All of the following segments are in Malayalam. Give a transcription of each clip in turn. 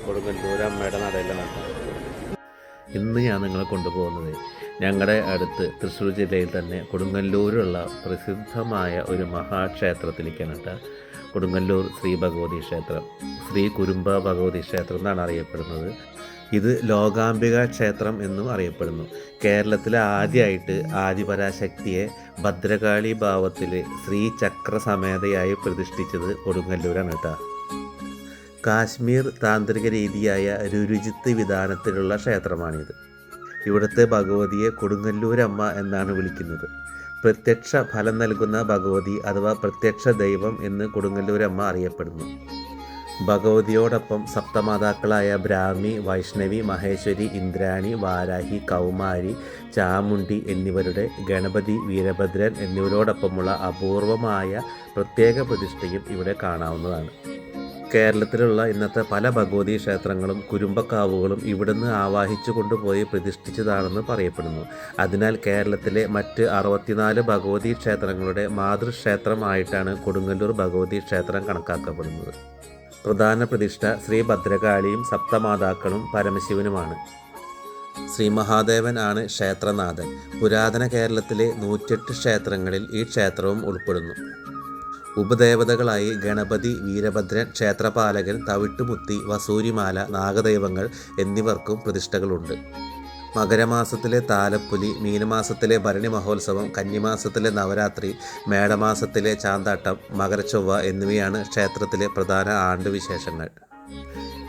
കൊടുങ്ങല്ലൂർ അമ്മയുടെ നടയിലാണ്. ഇന്ന് ഞാൻ നിങ്ങളെ കൊണ്ടുപോകുന്നത് ഞങ്ങളുടെ അടുത്ത് തൃശ്ശൂർ ജില്ലയിൽ തന്നെ കൊടുങ്ങല്ലൂരുള്ള പ്രസിദ്ധമായ ഒരു മഹാക്ഷേത്രത്തിലേക്കാണ് കേട്ടോ. കൊടുങ്ങല്ലൂർ ശ്രീ ഭഗവതി ക്ഷേത്രം, ശ്രീ കുരുംബ ഭഗവതി ക്ഷേത്രം എന്നാണ് അറിയപ്പെടുന്നത്. ഇത് ലോകാംബിക ക്ഷേത്രം എന്നും അറിയപ്പെടുന്നു. കേരളത്തിലെ ആദ്യമായിട്ട് ആദിപരാശക്തിയെ ഭദ്രകാളി ഭാവത്തിൽ ശ്രീചക്രസമേതയായി പ്രതിഷ്ഠിച്ചത് കൊടുങ്ങല്ലൂരാണ് കേട്ടോ. കാശ്മീർ താന്ത്രിക രീതിയായ രുരുജിത്ത് വിധാനത്തിലുള്ള ക്ഷേത്രമാണിത്. ഇവിടുത്തെ ഭഗവതിയെ കൊടുങ്ങല്ലൂരമ്മ എന്നാണ് വിളിക്കുന്നത്. പ്രത്യക്ഷ ഫലം നൽകുന്ന ഭഗവതി അഥവാ പ്രത്യക്ഷ ദൈവം എന്ന് കൊടുങ്ങല്ലൂരമ്മ അറിയപ്പെടുന്നു. ഭഗവതിയോടൊപ്പം സപ്തമാതാക്കളായ ബ്രാഹ്മി, വൈഷ്ണവി, മഹേശ്വരി, ഇന്ദ്രാണി, വാരാഹി, കൗമാരി, ചാമുണ്ഡി എന്നിവരുടെ ഗണപതി, വീരഭദ്രൻ എന്നിവരോടൊപ്പമുള്ള അപൂർവമായ പ്രത്യേക പ്രതിഷ്ഠയും ഇവിടെ കാണാവുന്നതാണ്. കേരളത്തിലുള്ള ഇന്നത്തെ പല ഭഗവതി ക്ഷേത്രങ്ങളും കുരുമ്പക്കാവുകളും ഇവിടുന്ന് ആവാഹിച്ചു കൊണ്ടുപോയി പ്രതിഷ്ഠിച്ചതാണെന്ന് പറയപ്പെടുന്നു. അതിനാൽ കേരളത്തിലെ മറ്റ് 64 ഭഗവതി ക്ഷേത്രങ്ങളുടെ മാതൃക്ഷേത്രമായിട്ടാണ് കൊടുങ്ങല്ലൂർ ഭഗവതി ക്ഷേത്രം കണക്കാക്കപ്പെടുന്നത്. പ്രധാന പ്രതിഷ്ഠ ശ്രീ ഭദ്രകാളിയും സപ്തമാതാക്കളും പരമശിവനുമാണ്. ശ്രീ മഹാദേവൻ ആണ് ക്ഷേത്രനാഥൻ. പുരാതന കേരളത്തിലെ 108 ക്ഷേത്രങ്ങളിൽ ഈ ക്ഷേത്രവും ഉൾപ്പെടുന്നു. ഉപദേവതകളായി ഗണപതി, വീരഭദ്രൻ, ക്ഷേത്രപാലകൻ, തവിട്ടുമുത്തി, വസൂരിമാല, നാഗദൈവങ്ങൾ എന്നിവർക്കും പ്രതിഷ്ഠകളുണ്ട്. മകരമാസത്തിലെ താലപ്പൊലി, മീനമാസത്തിലെ ഭരണി മഹോത്സവം, കന്നിമാസത്തിലെ നവരാത്രി, മേടമാസത്തിലെ ചാന്താട്ടം, മകരച്ചൊവ്വ എന്നിവയാണ് ക്ഷേത്രത്തിലെ പ്രധാന ആണ്ടുവിശേഷങ്ങൾ.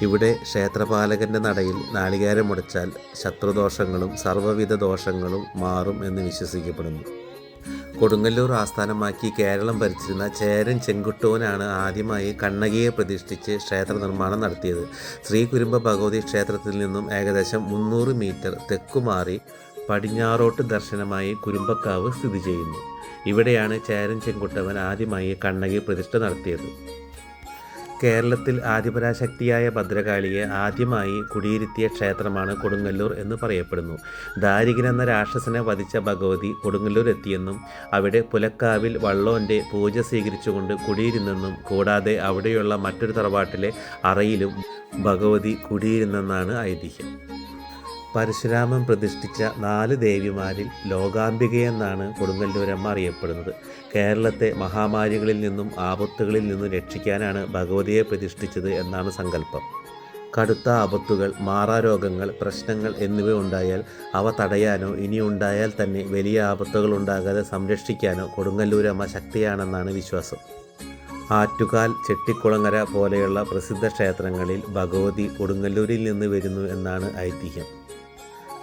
ഇവിടെ ക്ഷേത്രപാലകൻ്റെ നടയിൽ നാളികേരം മുടച്ചാൽ ശത്രുദോഷങ്ങളും സർവ്വവിധ ദോഷങ്ങളും മാറും എന്ന് വിശ്വസിക്കപ്പെടുന്നു. കൊടുങ്ങല്ലൂർ ആസ്ഥാനമാക്കി കേരളം ഭരിച്ചിരുന്ന ചേരൻ ചെങ്കുട്ടുവനാണ് ആദ്യമായി കണ്ണകിയെ പ്രതിഷ്ഠിച്ച് ക്ഷേത്ര നിർമ്മാണം നടത്തിയത്. ശ്രീ കുരുംബ ഭഗവതി ക്ഷേത്രത്തിൽ നിന്നും ഏകദേശം 300 മീറ്റർ തെക്കുമാറി പടിഞ്ഞാറോട്ട് ദർശനമായി കുരുമ്പക്കാവ് സ്ഥിതി ചെയ്യുന്നു. ഇവിടെയാണ് ചേരൻ ചെങ്കുട്ടവൻ ആദ്യമായി കണ്ണകി പ്രതിഷ്ഠ നടത്തിയത്. കേരളത്തിൽ ആദിപരാശക്തിയായ ഭദ്രകാളിയെ ആദ്യമായി കുടിയിരുത്തിയ ക്ഷേത്രമാണ് കൊടുങ്ങല്ലൂർ എന്ന് പറയപ്പെടുന്നു. ദാരികൻ എന്ന രാക്ഷസനെ വധിച്ച ഭഗവതി കൊടുങ്ങല്ലൂർ എത്തിയെന്നും അവിടെ പുലക്കാവിൽ വള്ളോൻ്റെ പൂജ സ്വീകരിച്ചുകൊണ്ട് കുടിയിരുന്നെന്നും കൂടാതെ അവിടെയുള്ള മറ്റൊരു തറവാട്ടിലെ അറയിലും ഭഗവതി കുടിയിരുന്നെന്നാണ് ഐതിഹ്യം. പരശുരാമൻ പ്രതിഷ്ഠിച്ച 4 ദേവിമാരിൽ ലോകാംബികയെന്നാണ് കൊടുങ്ങല്ലൂരമ്മ അറിയപ്പെടുന്നത്. കേരളത്തെ മഹാമാരികളിൽ നിന്നും ആപത്തുകളിൽ നിന്നും രക്ഷിക്കാനാണ് ഭഗവതിയെ പ്രതിഷ്ഠിച്ചത് എന്നാണ് സങ്കല്പം. കടുത്ത ആപത്തുകൾ, മാറാരോഗങ്ങൾ, പ്രശ്നങ്ങൾ എന്നിവ ഉണ്ടായാൽ അവ തടയാനോ ഇനി ഉണ്ടായാൽ തന്നെ വലിയ ആപത്തുകൾ ഉണ്ടാകാതെ സംരക്ഷിക്കാനോ കൊടുങ്ങല്ലൂരമ്മ ശക്തിയാണെന്നാണ് വിശ്വാസം. ആറ്റുകാൽ, ചെട്ടിക്കുളങ്ങര പോലെയുള്ള പ്രസിദ്ധ ക്ഷേത്രങ്ങളിൽ ഭഗവതി കൊടുങ്ങല്ലൂരിൽ നിന്ന് വരുന്നു എന്നാണ് ഐതിഹ്യം.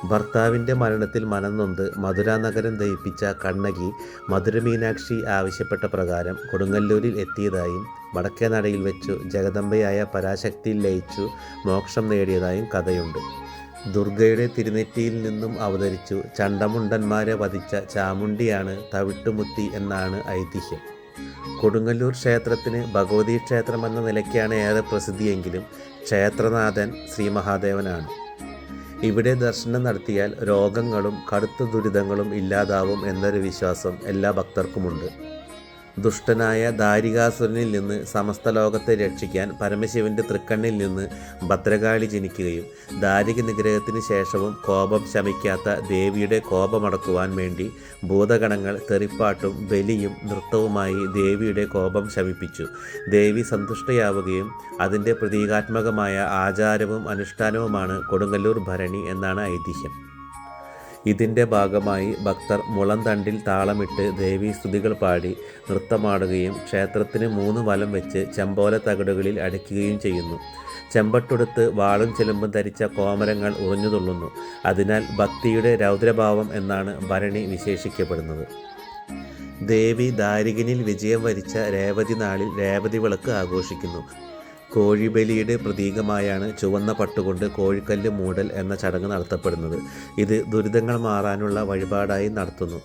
ഭർത്താവിൻ്റെ മരണത്തിൽ മനംനൊന്ത് മധുര നഗരം ദഹിപ്പിച്ച കണ്ണകി മധുര മീനാക്ഷി ആവശ്യപ്പെട്ട പ്രകാരം കൊടുങ്ങല്ലൂരിൽ എത്തിയതായും വടക്കേ നടയിൽ വെച്ചു ജഗദംബയായ പരാശക്തിയിൽ ലയിച്ചു മോക്ഷം നേടിയതായും കഥയുണ്ട്. ദുർഗയുടെ തിരുനെറ്റിയിൽ നിന്നും അവതരിച്ചു ചണ്ടമുണ്ടന്മാരെ വധിച്ച ചാമുണ്ടിയാണ് തവിട്ടുമുത്തി എന്നാണ് ഐതിഹ്യം. കൊടുങ്ങല്ലൂർ ക്ഷേത്രത്തിന് ഭഗവതി ക്ഷേത്രം എന്ന നിലയ്ക്കാണ് ഏറെ പ്രസിദ്ധിയെങ്കിലും ക്ഷേത്രനാഥൻ ശ്രീ മഹാദേവനാണ്. ഇവിടെ ദർശനം നടത്തിയാൽ രോഗങ്ങളും കടുത്ത ദുരിതങ്ങളും ഇല്ലാതാവും എന്നൊരു വിശ്വാസം എല്ലാ ഭക്തർക്കുമുണ്ട്. ദുഷ്ടനായ ദാരികാസുരനിൽ നിന്ന് സമസ്ത ലോകത്തെ രക്ഷിക്കാൻ പരമശിവൻ്റെ തൃക്കണ്ണിൽ നിന്ന് ഭദ്രകാളി ജനിക്കുകയും ദാരിക നിഗ്രഹത്തിന് ശേഷവും കോപം ശമിക്കാത്ത ദേവിയുടെ കോപമടക്കുവാൻ വേണ്ടി ഭൂതഗണങ്ങൾ തെറിപ്പാട്ടും ബലിയും നൃത്തവുമായി ദേവിയുടെ കോപം ശമിപ്പിച്ചു. ദേവി സന്തുഷ്ടയാവുകയും അതിൻ്റെ പ്രതീകാത്മകമായ ആചാരവും അനുഷ്ഠാനവുമാണ് കൊടുങ്ങല്ലൂർ ഭരണി എന്നാണ് ഐതിഹ്യം. ഇതിൻ്റെ ഭാഗമായി ഭക്തർ മുളന്തണ്ടിൽ താളമിട്ട് ദേവീസ്തുതികൾ പാടി നൃത്തമാടുകയും ക്ഷേത്രത്തിന് 3 വലം വെച്ച് ചെമ്പോല തകിടുകളിൽ അടയ്ക്കുകയും ചെയ്യുന്നു. ചെമ്പട്ടുടുത്ത് വാളും ചെലുമ്പും ധരിച്ച കോമരങ്ങൾ ഉറഞ്ഞുതുള്ളുന്നു. അതിനാൽ ഭക്തിയുടെ രൗദ്രഭാവം എന്നാണ് ഭരണി വിശേഷിക്കപ്പെടുന്നത്. ദേവി ദാരികനിൽ വിജയം വരിച്ച രേവതി നാളിൽ രേവതി വിളക്ക് ആഘോഷിക്കുന്നു. കോഴിബലിയുടെ പ്രതീകമായാണ് ചുവന്ന പട്ടുകൊണ്ട് കോഴിക്കല്ല് മൂടൽ എന്ന ചടങ്ങ് നടത്തപ്പെടുന്നത്. ഇത് ദുരിതങ്ങൾ മാറാനുള്ള വഴിപാടായി നടത്തുന്നു.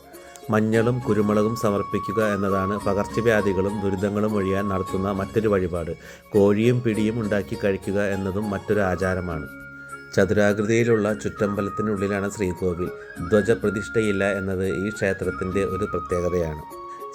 മഞ്ഞളും കുരുമുളകും സമർപ്പിക്കുക എന്നതാണ് പകർച്ചവ്യാധികളും ദുരിതങ്ങളും ഒഴിയാൻ നടത്തുന്ന മറ്റൊരു വഴിപാട്. കോഴിയും പിടിയും ഉണ്ടാക്കി കഴിക്കുക എന്നതും മറ്റൊരു ആചാരമാണ്. ചതുരാകൃതിയിലുള്ള ചുറ്റമ്പലത്തിനുള്ളിലാണ് ശ്രീകോവിൽ. ധ്വജപ്രതിഷ്ഠയില്ല എന്നത് ഈ ക്ഷേത്രത്തിൻ്റെ ഒരു പ്രത്യേകതയാണ്.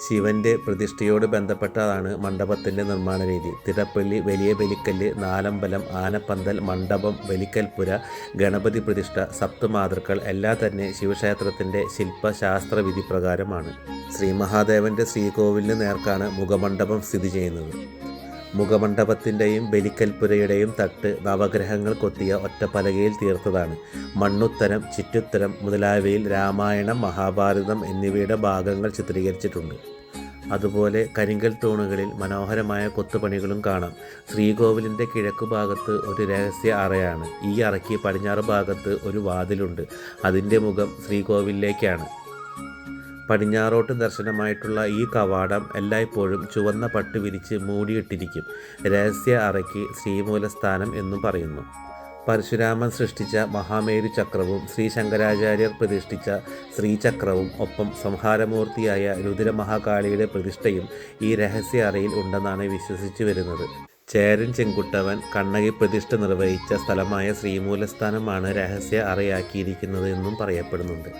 ശിവൻ്റെ പ്രതിഷ്ഠയോട് ബന്ധപ്പെട്ടതാണ് മണ്ഡപത്തിൻ്റെ നിർമ്മാണ രീതി. തിടപ്പള്ളി, വലിയ ബലിക്കല്ല്, നാലമ്പലം, ആനപ്പന്തൽ, മണ്ഡപം, ബലിക്കൽപ്പുര, ഗണപതി പ്രതിഷ്ഠ, സപ്തമാതൃക്കൾ എല്ലാം തന്നെ ശിവക്ഷേത്രത്തിൻ്റെ ശില്പശാസ്ത്രവിധി പ്രകാരമാണ്. ശ്രീ മഹാദേവൻ്റെ ശ്രീകോവിലിന് നേർക്കാണ് മുഖമണ്ഡപം സ്ഥിതി ചെയ്യുന്നത്. മുഖമണ്ഡപത്തിൻ്റെയും ബലിക്കൽപ്പുരയുടെയും തട്ട് നവഗ്രഹങ്ങൾ കൊത്തിയ ഒറ്റപ്പലകയിൽ തീർത്തതാണ്. മണ്ണുത്തരം, ചിറ്റുത്തരം മുതലായവയിൽ രാമായണം, മഹാഭാരതം എന്നിവയുടെ ഭാഗങ്ങൾ ചിത്രീകരിച്ചിട്ടുണ്ട്. അതുപോലെ കരിങ്കൽ തൂണുകളിൽ മനോഹരമായ കൊത്തുപണികളും കാണാം. ശ്രീകോവിലിൻ്റെ കിഴക്കുഭാഗത്ത് ഒരു രഹസ്യ അറയാണ്. ഈ അറയ്ക്ക് പടിഞ്ഞാറ് ഭാഗത്ത് ഒരു വാതിലുണ്ട്. അതിൻ്റെ മുഖം ശ്രീകോവിലിലേക്കാണ്. പടിഞ്ഞാറോട്ട് ദർശനമായിട്ടുള്ള ഈ കവാടം എല്ലായ്പ്പോഴും ചുവന്ന പട്ട് വിരിച്ച് മൂടിയിട്ടിരിക്കും. രഹസ്യ അറയ്ക്ക് ശ്രീമൂലസ്ഥാനം എന്നും പറയുന്നു. പരശുരാമൻ സൃഷ്ടിച്ച മഹാമേരു ചക്രവും ശ്രീ ശങ്കരാചാര്യർ പ്രതിഷ്ഠിച്ച ശ്രീചക്രവും ഒപ്പം സംഹാരമൂർത്തിയായ രുദ്രമഹാകാളിയുടെ പ്രതിഷ്ഠയും ഈ രഹസ്യ അറയിൽ ഉണ്ടെന്നാണ് വിശ്വസിച്ചു വരുന്നത്. ചേരൻ ചെങ്കുട്ടവൻ കണ്ണകി പ്രതിഷ്ഠ നിർവഹിച്ച സ്ഥലമായ ശ്രീമൂലസ്ഥാനമാണ് രഹസ്യ അറയാക്കിയിരിക്കുന്നത് എന്നും പറയപ്പെടുന്നുണ്ട്.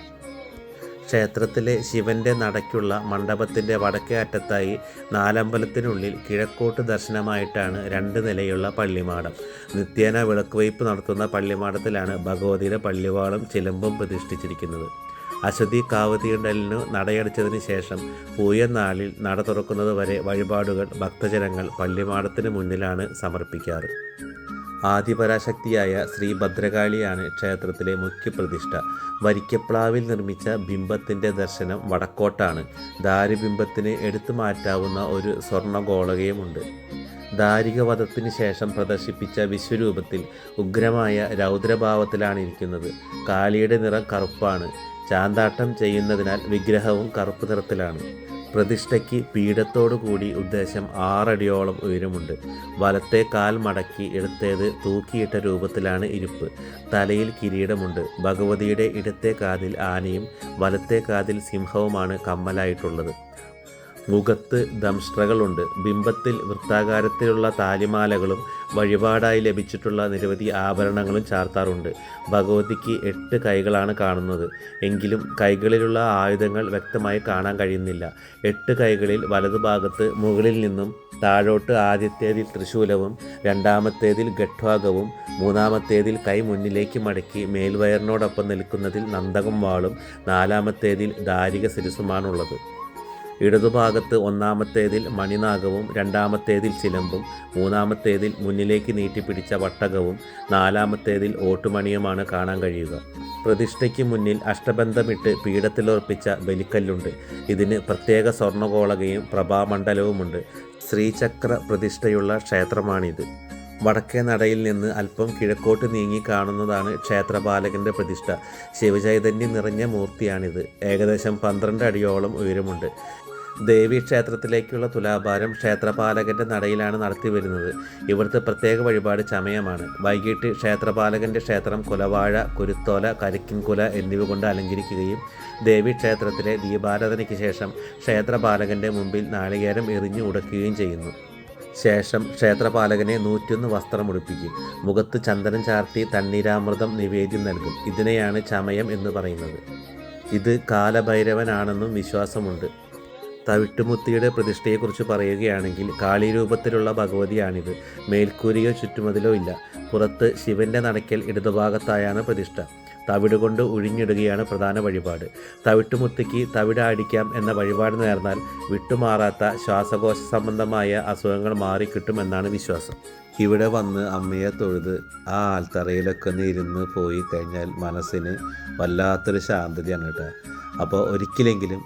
ക്ഷേത്രത്തിലെ ശിവൻ്റെ നടയ്ക്കുള്ള മണ്ഡപത്തിൻ്റെ വടക്കേ അറ്റത്തായി നാലമ്പലത്തിനുള്ളിൽ കിഴക്കോട്ട് ദർശനമായിട്ടാണ് 2 നിലയുള്ള പള്ളിമാടം. നിത്യേന വിളക്കുവയ്പ് നടത്തുന്ന പള്ളിമാടത്തിലാണ് ഭഗവതിയുടെ പള്ളിവാളും ചിലമ്പും പ്രതിഷ്ഠിച്ചിരിക്കുന്നത്. അശ്വതി കാവതീണ്ടലിനു നടയടച്ചതിന് ശേഷം പൂയനാളിൽ നട തുറക്കുന്നത് വരെ വഴിപാടുകൾ ഭക്തജനങ്ങൾ പള്ളിമാടത്തിന് മുന്നിലാണ് സമർപ്പിക്കാറ്. ആദിപരാശക്തിയായ ശ്രീ ഭദ്രകാളിയാണ് ക്ഷേത്രത്തിലെ മുഖ്യപ്രതിഷ്ഠ. വരിക്കപ്ലാവിൽ നിർമ്മിച്ച ബിംബത്തിൻ്റെ ദർശനം വടക്കോട്ടാണ്. ദാരുബിംബത്തിന് എടുത്തു മാറ്റാവുന്ന ഒരു സ്വർണ്ണഗോളകയുമുണ്ട്. ദാരികവധത്തിന് ശേഷം പ്രദർശിപ്പിച്ച വിശ്വരൂപത്തിൽ ഉഗ്രമായ രൗദ്രഭാവത്തിലാണ് ഇരിക്കുന്നത്. കാളിയുടെ നിറം കറുപ്പാണ്. ചാന്താട്ടം ചെയ്യുന്നതിനാൽ വിഗ്രഹവും കറുപ്പ് നിറത്തിലാണ്. പ്രതിഷ്ഠയ്ക്ക് പീഠത്തോടുകൂടി ഉദ്ദേശം 6 അടിയോളം ഉയരമുണ്ട്. വലത്തെ കാൽ മടക്കി ഇടത്തേത് തൂക്കിയിട്ട രൂപത്തിലാണ് ഇരിപ്പ്. തലയിൽ കിരീടമുണ്ട്. ഭഗവതിയുടെ ഇടത്തെ കാതിൽ ആനയും വലത്തെ കാതിൽ സിംഹവുമാണ് കമ്മലായിട്ടുള്ളത്. മുഖത്ത് ദംഷ്ട്രകളുണ്ട്. ബിംബത്തിൽ വൃത്താകാരത്തിലുള്ള താലിമാലകളും വഴിപാടായി ലഭിച്ചിട്ടുള്ള നിരവധി ആഭരണങ്ങളും ചാർത്താറുണ്ട്. ഭഗവതിക്ക് 8 കൈകളാണ് കാണുന്നത്. എങ്കിലും കൈകളിലുള്ള ആയുധങ്ങൾ വ്യക്തമായി കാണാൻ കഴിയുന്നില്ല. 8 കൈകളിൽ വലതുഭാഗത്ത് മുകളിൽ നിന്നും താഴോട്ട് ആദ്യത്തേതിൽ ത്രിശൂലവും, രണ്ടാമത്തേതിൽ ഗഡ്വാഗവും, മൂന്നാമത്തേതിൽ കൈ മുന്നിലേക്ക് മടക്കി മേൽവയറിനോടൊപ്പം നിൽക്കുന്നതിൽ നന്ദകം വാളും, നാലാമത്തേതിൽ ദാരിക ശിരസുമാണുള്ളത്. ഇടതുഭാഗത്ത് ഒന്നാമത്തേതിൽ മണിനാഗവും, രണ്ടാമത്തേതിൽ ചിലമ്പും, മൂന്നാമത്തേതിൽ മുന്നിലേക്ക് നീട്ടിപ്പിടിച്ച വട്ടകവും, നാലാമത്തേതിൽ ഓട്ടുമണിയുമാണ് കാണാൻ കഴിയുക. പ്രതിഷ്ഠയ്ക്ക് മുന്നിൽ അഷ്ടബന്ധമിട്ട് പീഠത്തിലുറപ്പിച്ച ബലിക്കല്ലുണ്ട്. ഇതിന് പ്രത്യേക സ്വർണ്ണഗോളകയും പ്രഭാമണ്ഡലവുമുണ്ട്. ശ്രീചക്ര പ്രതിഷ്ഠയുള്ള ക്ഷേത്രമാണിത്. വടക്കേ നടയിൽ നിന്ന് അല്പം കിഴക്കോട്ട് നീങ്ങി കാണുന്നതാണ് ക്ഷേത്രപാലകൻ്റെ പ്രതിഷ്ഠ. ശിവചൈതന്യം നിറഞ്ഞ മൂർത്തിയാണിത്. ഏകദേശം 12 അടിയോളം ഉയരമുണ്ട്. ദേവീക്ഷേത്രത്തിലേക്കുള്ള തുലാഭാരം ക്ഷേത്രപാലകൻ്റെ നടയിലാണ് നടത്തി വരുന്നത്. ഇവിടുത്തെ പ്രത്യേക വഴിപാട് ചമയമാണ്. വൈകിട്ട് ക്ഷേത്രപാലകൻ്റെ ക്ഷേത്രം കുലവാഴ, കുരുത്തോല, കരിക്കിൻകുല എന്നിവ കൊണ്ട് അലങ്കരിക്കുകയും ദേവീക്ഷേത്രത്തിലെ ദീപാരാധനയ്ക്ക് ശേഷം ക്ഷേത്രപാലകൻ്റെ മുമ്പിൽ നാളികേരം എറിഞ്ഞു ഉടക്കുകയും ചെയ്യുന്നു. ശേഷം ക്ഷേത്രപാലകനെ 101 വസ്ത്രമുടുപ്പിക്കും. മുഖത്ത് ചന്ദനം ചാർത്തി തണ്ണീരാമൃതം നിവേദ്യം നൽകും. ഇതിനെയാണ് ചമയം എന്ന് പറയുന്നത്. ഇത് കാലഭൈരവനാണെന്നും വിശ്വാസമുണ്ട്. തവിട്ടുമുത്തിയുടെ പ്രതിഷ്ഠയെക്കുറിച്ച് പറയുകയാണെങ്കിൽ കാളീരൂപത്തിലുള്ള ഭഗവതിയാണിത്. മേൽക്കൂരയോ ചുറ്റുമതിലോ ഇല്ല. പുറത്ത് ശിവൻ്റെ നടയ്ക്കൽ ഇടതുഭാഗത്തായാണ് പ്രതിഷ്ഠ. തവിട് കൊണ്ട് ഉഴിഞ്ഞിടുകയാണ് പ്രധാന വഴിപാട്. തവിട്ടുമുത്തിക്ക് തവിടാടിക്കാം എന്ന വഴിപാട് നേർന്നാൽ വിട്ടുമാറാത്ത ശ്വാസകോശ സംബന്ധമായ അസുഖങ്ങൾ മാറിക്കിട്ടുമെന്നാണ് വിശ്വാസം. ഇവിടെ വന്ന് അമ്മയെ തൊഴുത് ആ ആൽത്തറയിലൊക്കെ ഒന്ന് ഇരുന്ന് പോയി കഴിഞ്ഞാൽ മനസ്സിന് വല്ലാത്തൊരു ശാന്തതയാണ് കേട്ടോ. അപ്പോൾ ഒരിക്കലെങ്കിലും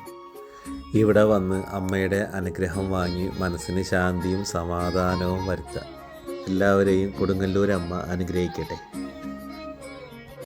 ഇവിടെ വന്ന് അമ്മയുടെ അനുഗ്രഹം വാങ്ങി മനസ്സിന് ശാന്തിയും സമാധാനവും വരുത്താം. എല്ലാവരെയും കൊടുങ്ങല്ലൂർ അമ്മ അനുഗ്രഹിക്കട്ടെ.